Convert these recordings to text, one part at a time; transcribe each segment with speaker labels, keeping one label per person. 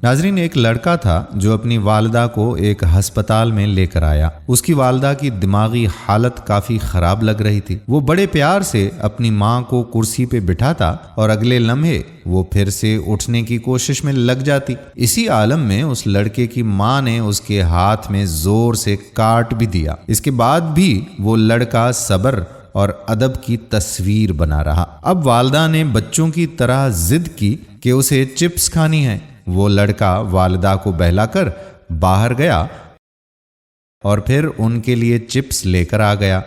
Speaker 1: ناظرین، ایک لڑکا تھا جو اپنی والدہ کو ایک ہسپتال میں لے کر آیا۔ اس کی والدہ کی دماغی حالت کافی خراب لگ رہی تھی۔ وہ بڑے پیار سے اپنی ماں کو کرسی پہ بٹھاتا اور اگلے لمحے وہ پھر سے اٹھنے کی کوشش میں لگ جاتی۔ اسی عالم میں اس لڑکے کی ماں نے اس کے ہاتھ میں زور سے کاٹ بھی دیا۔ اس کے بعد بھی وہ لڑکا صبر اور ادب کی تصویر بنا رہا۔ اب والدہ نے بچوں کی طرح ضد کی کہ اسے چپس کھانی ہے۔ وہ لڑکا والدہ کو بہلا کر باہر گیا اور پھر ان کے لیے چپس لے کر آ گیا۔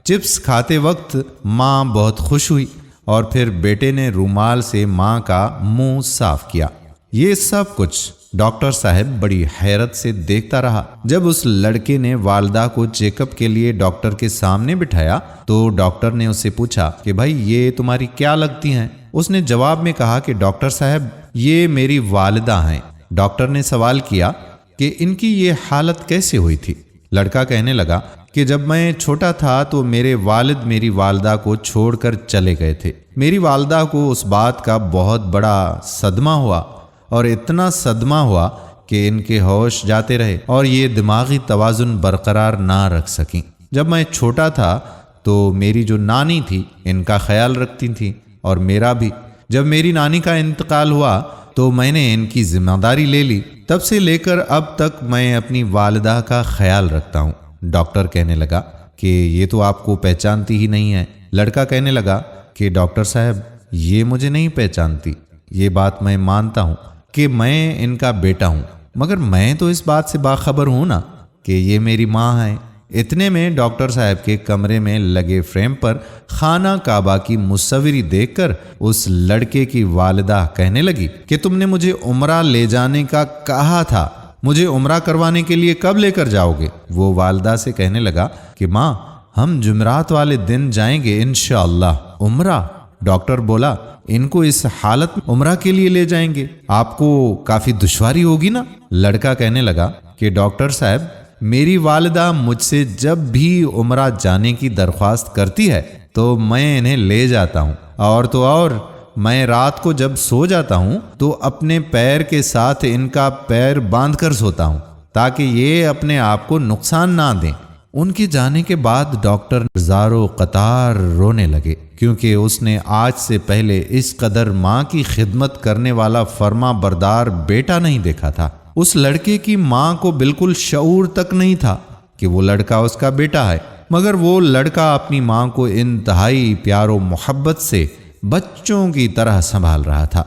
Speaker 1: چپس کھاتے وقت ماں بہت خوش ہوئی اور پھر بیٹے نے رومال سے ماں کا منہ صاف کیا۔ یہ سب کچھ ڈاکٹر صاحب بڑی حیرت سے دیکھتا رہا۔ جب اس لڑکے نے والدہ کو چیک اپ کے لیے ڈاکٹر کے سامنے بٹھایا تو ڈاکٹر نے اس سے پوچھا کہ بھائی یہ تمہاری کیا لگتی ہیں؟ اس نے جواب میں کہا کہ ڈاکٹر صاحب یہ میری والدہ ہیں۔ ڈاکٹر نے سوال کیا کہ ان کی یہ حالت کیسے ہوئی تھی؟ لڑکا کہنے لگا کہ جب میں چھوٹا تھا تو میرے والد میری والدہ کو چھوڑ کر چلے گئے تھے۔ میری والدہ کو اس بات کا بہت بڑا صدمہ ہوا اور اتنا صدمہ ہوا کہ ان کے ہوش جاتے رہے اور یہ دماغی توازن برقرار نہ رکھ سکیں۔ جب میں چھوٹا تھا تو میری جو نانی تھی ان کا خیال رکھتی تھی اور میرا بھی۔ جب میری نانی کا انتقال ہوا تو میں نے ان کی ذمہ داری لے لی۔ تب سے لے کر اب تک میں اپنی والدہ کا خیال رکھتا ہوں۔ ڈاکٹر کہنے لگا کہ یہ تو آپ کو پہچانتی ہی نہیں ہے۔ لڑکا کہنے لگا کہ ڈاکٹر صاحب یہ مجھے نہیں پہچانتی۔ یہ بات میں مانتا ہوں کہ میں ان کا بیٹا ہوں، مگر میں تو اس بات سے باخبر ہوں نا کہ یہ میری ماں ہے۔ اتنے میں ڈاکٹر صاحب کے کمرے میں لگے فریم پر خانہ کعبہ کی مصوری دیکھ کر اس لڑکے کی والدہ کہنے لگی کہ تم نے مجھے عمرہ لے جانے کا کہا تھا، مجھے عمرہ کروانے کے لیے کب لے کر جاؤ گے؟ وہ والدہ سے کہنے لگا کہ ماں ہم جمعرات والے دن جائیں گے انشاءاللہ۔ عمرہ؟ ڈاکٹر بولا ان کو اس حالت میں عمرہ کے لیے لے جائیں گے؟ آپ کو کافی دشواری ہوگی نا؟ لڑکا کہنے لگا کہ ڈاکٹر صاحب میری والدہ مجھ سے جب بھی عمرہ جانے کی درخواست کرتی ہے تو میں انہیں لے جاتا ہوں، اور تو اور میں رات کو جب سو جاتا ہوں تو اپنے پیر کے ساتھ ان کا پیر باندھ کر سوتا ہوں تاکہ یہ اپنے آپ کو نقصان نہ دیں۔ ان کے جانے کے بعد ڈاکٹر زارو قطار رونے لگے، کیونکہ اس نے آج سے پہلے اس قدر ماں کی خدمت کرنے والا فرما بردار بیٹا نہیں دیکھا تھا۔ اس لڑکے کی ماں کو بالکل شعور تک نہیں تھا کہ وہ لڑکا اس کا بیٹا ہے، مگر وہ لڑکا اپنی ماں کو انتہائی پیار و محبت سے بچوں کی طرح سنبھال رہا تھا۔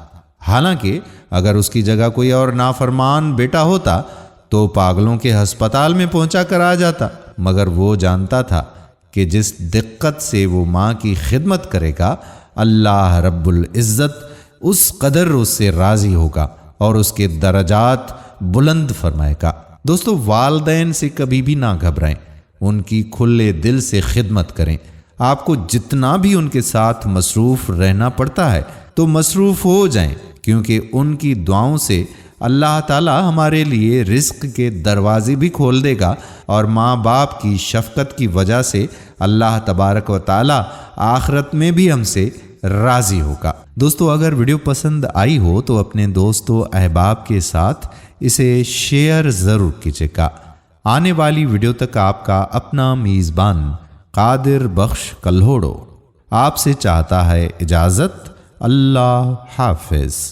Speaker 1: حالانکہ اگر اس کی جگہ کوئی اور نافرمان بیٹا ہوتا تو پاگلوں کے ہسپتال میں پہنچا کر آ جاتا، مگر وہ جانتا تھا کہ جس دقت سے وہ ماں کی خدمت کرے گا اللہ رب العزت اس قدر اس سے راضی ہوگا اور اس کے درجات بلند فرمائے گا۔ دوستو، والدین سے کبھی بھی نہ گھبرائیں، ان کی کھلے دل سے خدمت کریں۔ آپ کو جتنا بھی ان کے ساتھ مصروف رہنا پڑتا ہے تو مصروف ہو جائیں، کیونکہ ان کی دعاؤں سے اللہ تعالی ہمارے لیے رزق کے دروازے بھی کھول دے گا، اور ماں باپ کی شفقت کی وجہ سے اللہ تبارک و تعالی آخرت میں بھی ہم سے راضی ہوگا۔ دوستو، اگر ویڈیو پسند آئی ہو تو اپنے دوستوں احباب کے ساتھ اسے شیئر ضرور کیجیے گا۔ آنے والی ویڈیو تک آپ کا اپنا میزبان قادر بخش کلہوڑو آپ سے چاہتا ہے اجازت۔ اللہ حافظ۔